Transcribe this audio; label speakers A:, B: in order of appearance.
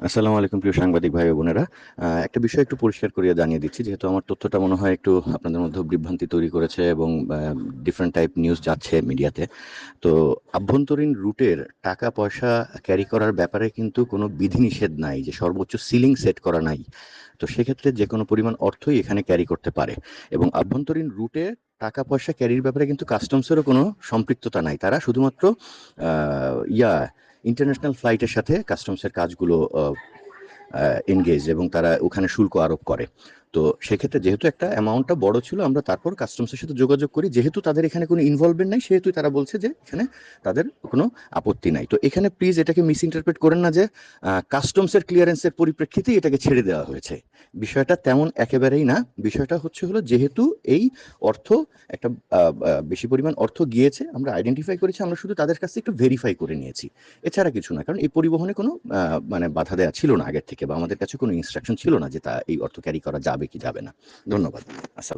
A: আসসালামু আলাইকুম প্রিয় সাংবাদিক ভাই ও বোনেরা। একটা বিষয় একটু পরিষ্কার করিয়ে জানিয়ে দিচ্ছি, যেহেতু আমার তথ্যটা মনে হয় একটু আপনাদের মধ্যে বিভ্রান্তি তৈরি করেছে এবং ডিফারেন্ট টাইপ নিউজ যাচ্ছে মিডিয়াতে। তো আভ্যন্তরীণ রুটের টাকা পয়সা ক্যারি করার ব্যাপারে কিন্তু কোনো বিধিনিষেধ নাই, যে সর্বোচ্চ সিলিং সেট করা নাই। তো সেক্ষেত্রে যে কোনো পরিমাণ অর্থই এখানে ক্যারি করতে পারে, এবং আভ্যন্তরীণ রুটে টাকা পয়সা ক্যারির ব্যাপারে কিন্তু কাস্টমসেরও কোনো সম্পৃক্ততা নাই। তারা শুধুমাত্র ইন্টারন্যাশনাল ফ্লাইটের সাথে কাস্টমসের কাজগুলো এনগেজ, এবং তারা ওখানে শুল্ক আরোপ করে। তো সেক্ষেত্রে যেহেতু একটা অ্যামাউন্টটা বড় ছিল, আমরা তারপর কাস্টমসের সাথে যোগাযোগ করি, যেহেতু তাদের এখানে কোনো ইনভলভমেন্ট নাই, সেহেতু তারা বলছে যে এখানে তাদের কোনো আপত্তি নাই। তো এখানে প্লিজ এটাকে মিস ইন্টারপ্রেট করেন না যে কাস্টমসের ক্লিয়ারেন্সের পরিপ্রেক্ষিতেই এটাকে ছেড়ে দেওয়া হয়েছে। বিষয়টা তেমন একেবারেই না। বিষয়টা হলো যেহেতু এই অর্থ একটা বেশি পরিমাণ অর্থ গিয়েছে, আমরা আইডেন্টিফাই করেছি, আমরা শুধু তাদের কাছ থেকে একটু ভেরিফাই করে নিয়েছি, এছাড়া কিছু না। কারণ এই পরিবহনে কোনো মানে বাধা দেওয়া ছিল না আগের থেকে, বা আমাদের কাছে কোনো ইনস্ট্রাকশন ছিল না যে তা এই অর্থ ক্যারি করা যাবে কি যাবে না। ধন্যবাদ। আসসালাম।